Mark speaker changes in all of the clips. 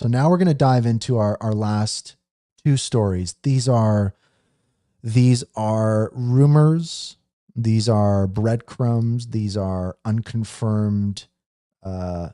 Speaker 1: So now we're going to dive into our last two stories. These are rumors. These are breadcrumbs. These are unconfirmed uh,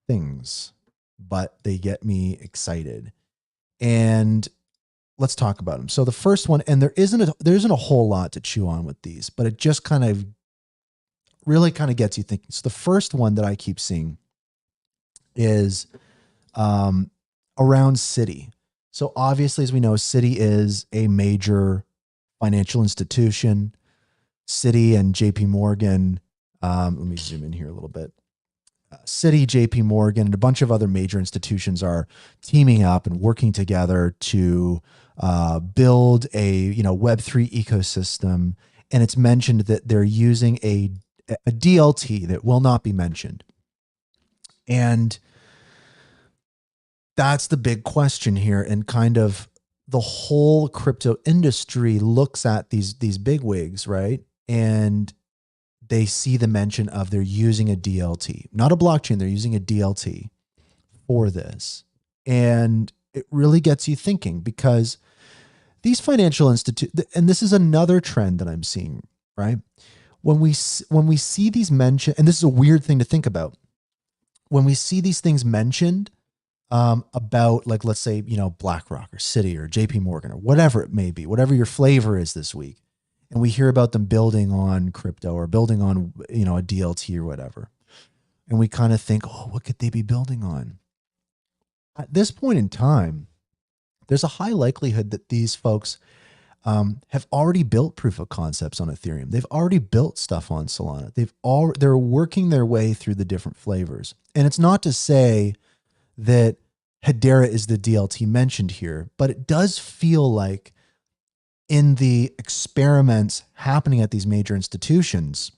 Speaker 1: things, but they get me excited. And let's talk about them. So the first one, and there isn't a whole lot to chew on with these, but it just kind of really kind of gets you thinking. So the first one that I keep seeing is around Citi. So obviously, as we know, Citi is a major financial institution. Citi and JP Morgan. Let me zoom in here a little bit. Citi, JP Morgan, and a bunch of other major institutions are teaming up and working together to build a Web3 ecosystem. And it's mentioned that they're using a DLT that will not be mentioned. And that's the big question here, and kind of the whole crypto industry looks at these bigwigs, right? And they see the mention of they're using a DLT, not a blockchain. They're using a DLT for this. And it really gets you thinking, because these financial institutions, and this is another trend that I'm seeing, right? When we see these mentioned, and this is a weird thing to think about, when we see these things mentioned, about, like, let's say, BlackRock or Citi or JP Morgan or whatever it may be, whatever your flavor is this week. And we hear about them building on crypto or building on, a DLT or whatever. And we kind of think, oh, what could they be building on? At this point in time, there's a high likelihood that these folks have already built proof of concepts on Ethereum. They've already built stuff on Solana. They're working their way through the different flavors. And it's not to say that Hedera is the DLT mentioned here, but it does feel like in the experiments happening at these major institutions,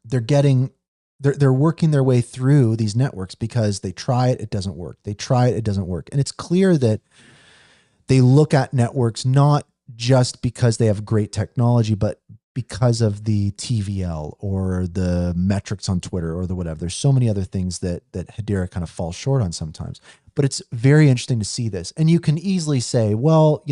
Speaker 1: they're working their way through these networks, because they try it, it doesn't work. They try it, it doesn't work. And it's clear that they look at networks not just because they have great technology, but because of the TVL or the metrics on Twitter or the whatever. There's so many other things that Hedera kind of falls short on sometimes. But it's very interesting to see this. And you can easily say, well,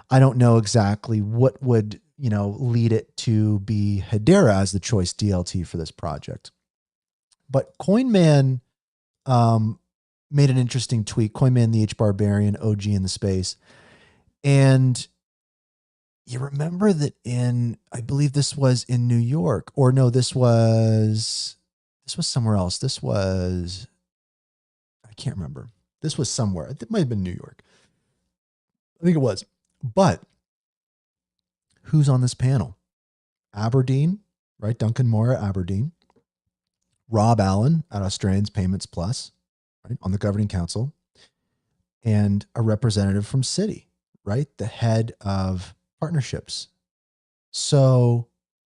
Speaker 1: I don't know exactly what would, lead it to be Hedera as the choice DLT for this project. But CoinMan made an interesting tweet. CoinMan, the HBAR OG in the space. And you remember that I believe this was in New York, or no, this was somewhere else. I can't remember. This was somewhere. It might have been New York. I think it was. But who's on this panel? Aberdeen, right? Duncan Moore, Aberdeen. Rob Allen at Australians Payments Plus, right? On the governing council. And a representative from Citi, right? The head of partnerships. So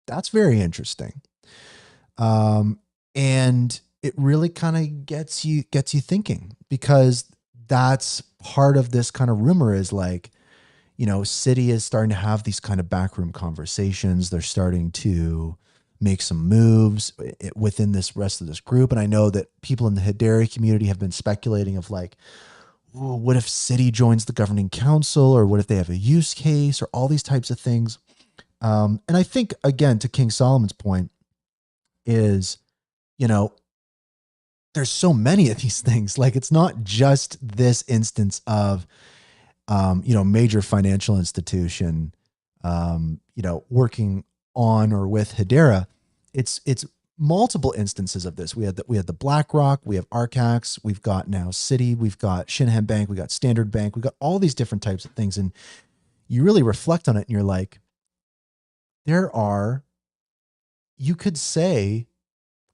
Speaker 1: that's very interesting. And it really kind of gets you thinking, because that's part of this kind of rumor is like, Citi is starting to have these kind of backroom conversations. They're starting to make some moves within this rest of this group. And I know that people in the Hedera community have been speculating of like, what if Citi joins the governing council, or what if they have a use case, or all these types of things. And I think, again, to King Solomon's point is, there's so many of these things. Like, it's not just this instance of, major financial institution, working on or with Hedera. It's multiple instances of this. We had the BlackRock, we have Arcax, we've got now Citi, we've got Shinhan Bank, we got Standard Bank, we've got all these different types of things. And you really reflect on it and you're like, you could say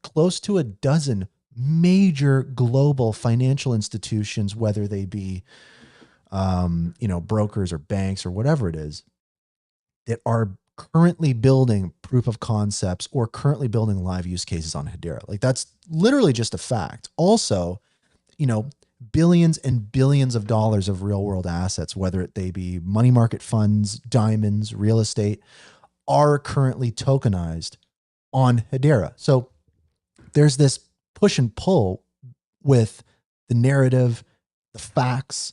Speaker 1: close to a dozen major global financial institutions, whether they be, brokers or banks or whatever it is, that are currently building proof of concepts or currently building live use cases on Hedera. Like, that's literally just a fact. Also, billions and billions of dollars of real world assets, whether they be money market funds, diamonds, real estate, are currently tokenized on Hedera. So there's this push and pull with the narrative, the facts,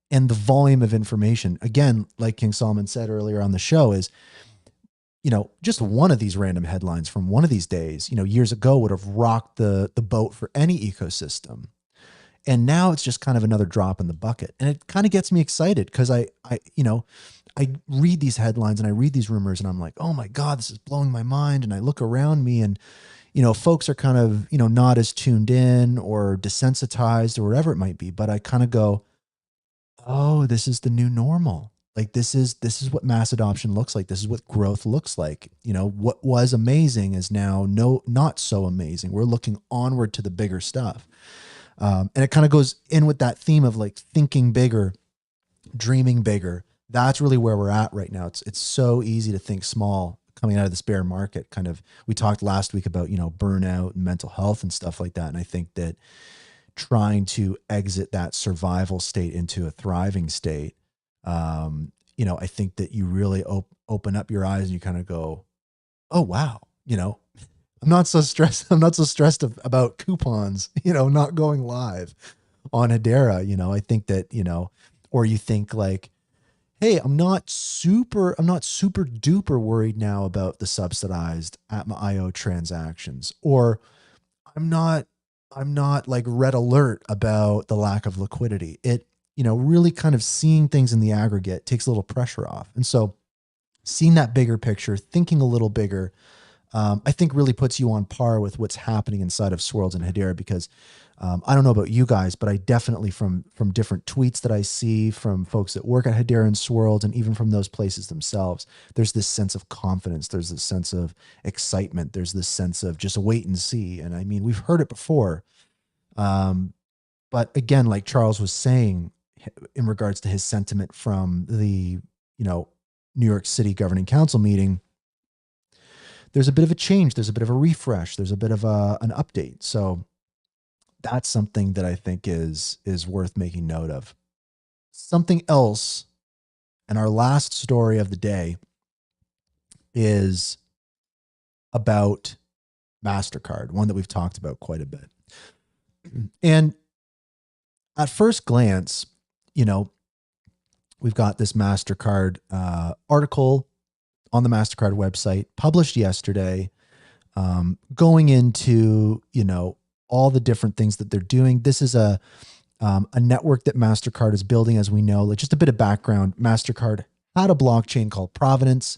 Speaker 1: and the volume of information. Again, like King Solomon said earlier on the show, is, just one of these random headlines from one of these days, years ago would have rocked the boat for any ecosystem. And now it's just kind of another drop in the bucket. And it kind of gets me excited because I read these headlines and I read these rumors and I'm like, oh my God, this is blowing my mind. And I look around me and, folks are kind of, not as tuned in or desensitized or whatever it might be. But I kind of go, oh, this is the new normal. Like this is what mass adoption looks like. This is what growth looks like. What was amazing is now not so amazing. We're looking onward to the bigger stuff. And it kind of goes in with that theme of like thinking bigger, dreaming bigger. That's really where we're at right now. It's so easy to think small coming out of this bear market. Kind of, we talked last week about, burnout and mental health and stuff like that. And I think that trying to exit that survival state into a thriving state, I think that you really open up your eyes and you kind of go, oh, wow. I'm not so stressed. I'm not so stressed about coupons, not going live on Hedera. I think that, or you think like, hey, I'm not super duper worried now about the subsidized IO transactions, or I'm not like red alert about the lack of liquidity. It, really kind of seeing things in the aggregate takes a little pressure off. And so seeing that bigger picture, thinking a little bigger, I think really puts you on par with what's happening inside of Swirlds and Hedera, because I don't know about you guys, but I definitely from different tweets that I see from folks that work at Hedera and Swirlds, and even from those places themselves, there's this sense of confidence. There's this sense of excitement. There's this sense of just wait and see. And I mean, we've heard it before. But again, like Charles was saying, in regards to his sentiment from the, New York City Governing Council meeting, there's a bit of a change. There's a bit of a refresh. There's a bit of an update. So that's something that I think is worth making note of. Something else, and our last story of the day, is about Mastercard, one that we've talked about quite a bit. And at first glance, we've got this Mastercard article on the Mastercard website published yesterday, going into, all the different things that they're doing. This is a network that Mastercard is building, as we know. Like, just a bit of background: Mastercard had a blockchain called Provenance.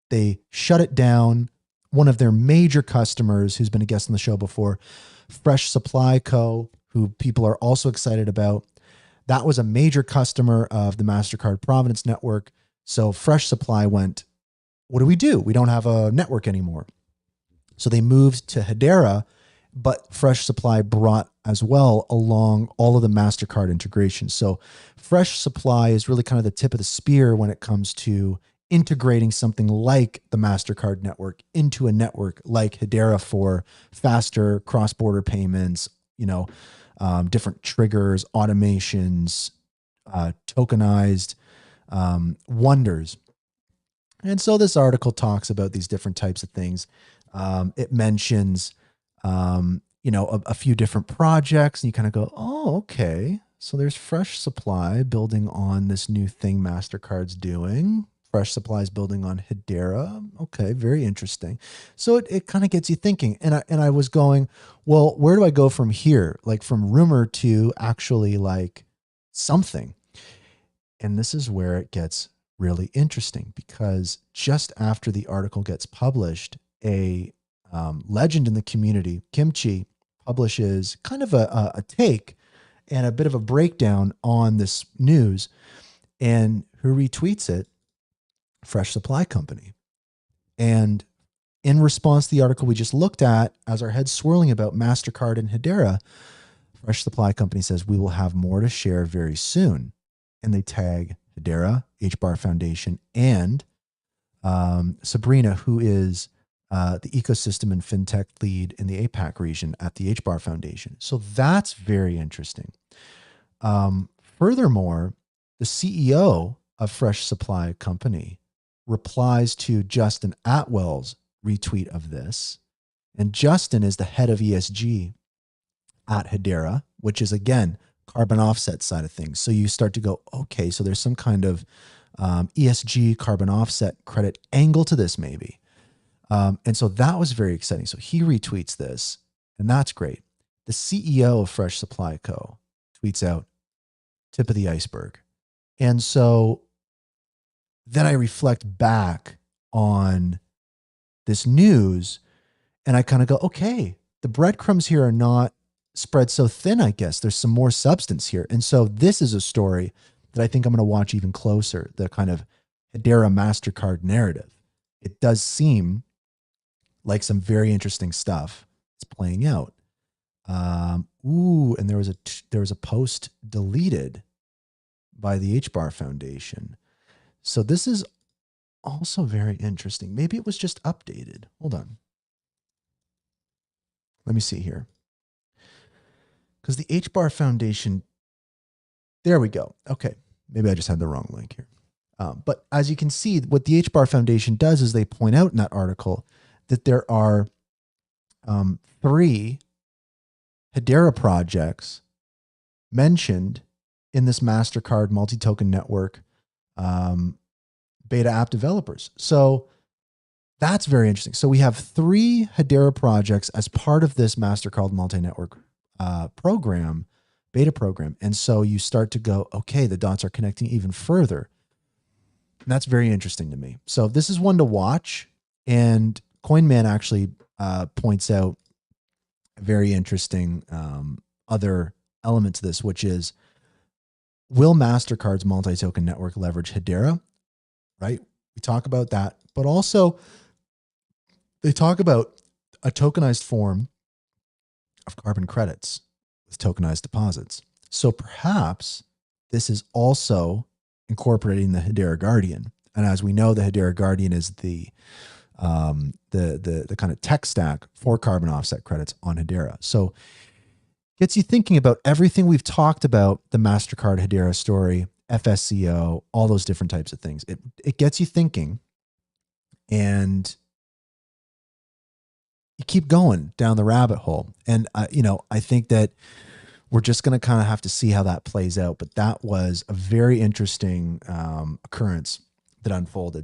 Speaker 1: They shut it down. One of their major customers, who's been a guest on the show before, Fresh Supply Co., who people are also excited about, that was a major customer of the Mastercard Provenance network. So Fresh Supply went, what do? We don't have a network anymore. So they moved to Hedera, but Fresh Supply brought as well along all of the Mastercard integrations. So Fresh Supply is really kind of the tip of the spear when it comes to integrating something like the Mastercard network into a network like Hedera for faster cross-border payments, different triggers, automations, tokenized wonders. And so this article talks about these different types of things. It mentions, a few different projects, and you kind of go, oh, okay. So there's Fresh Supply building on this new thing Mastercard's doing. Fresh Supply is building on Hedera. Okay, very interesting. So it kind of gets you thinking. And I was going, well, where do I go from here? Like from rumor to actually like something. And this is where it gets really interesting, because just after the article gets published, a legend in the community, Kimchi, publishes kind of a take and a bit of a breakdown on this news. And who retweets it? Fresh Supply Company. And in response to the article we just looked at, as our heads swirling about Mastercard and Hedera, Fresh Supply Company says, we will have more to share very soon. And they tag Hedera, HBAR Foundation, and Sabrina, who is the ecosystem and fintech lead in the APAC region at the HBAR Foundation. So that's very interesting. Furthermore, the CEO of Fresh Supply Company replies to Justin Atwell's retweet of this. And Justin is the head of ESG at Hedera, which is, again, carbon offset side of things. So you start to go, okay, so there's some kind of ESG carbon offset credit angle to this maybe. And so that was very exciting. So he retweets this, and that's great. The CEO of Fresh Supply Co. tweets out, tip of the iceberg. And so then I reflect back on this news, and I kind of go, okay, the breadcrumbs here are not spread so thin, I guess. There's some more substance here. And so this is a story that I think I'm going to watch even closer, the kind of Hedera Mastercard narrative. It does seem like some very interesting stuff is playing out. And there was a post deleted by the HBAR Foundation. So this is also very interesting. Maybe it was just updated. Hold on. Let me see here. Because the HBAR Foundation, there we go. Okay. Maybe I just had the wrong link here. But as you can see, what the HBAR Foundation does is they point out in that article that there are 3 Hedera projects mentioned in this Mastercard multi-token network beta app developers. So that's very interesting. So we have 3 Hedera projects as part of this Mastercard multi-network program, beta program. And so you start to go, okay, the dots are connecting even further. And that's very interesting to me. So this is one to watch. And CoinMan actually points out a very interesting other element to this, which is, will MasterCard's multi-token network leverage Hedera? Right? We talk about that, but also they talk about a tokenized form of carbon credits with tokenized deposits. So perhaps this is also incorporating the Hedera Guardian. And as we know, the Hedera Guardian is the kind of tech stack for carbon offset credits on Hedera. So gets you thinking about everything we've talked about, the MasterCard Hedera story, FSCO, all those different types of things. It gets you thinking, and you keep going down the rabbit hole. And, I think that we're just going to kind of have to see how that plays out. But that was a very interesting occurrence that unfolded.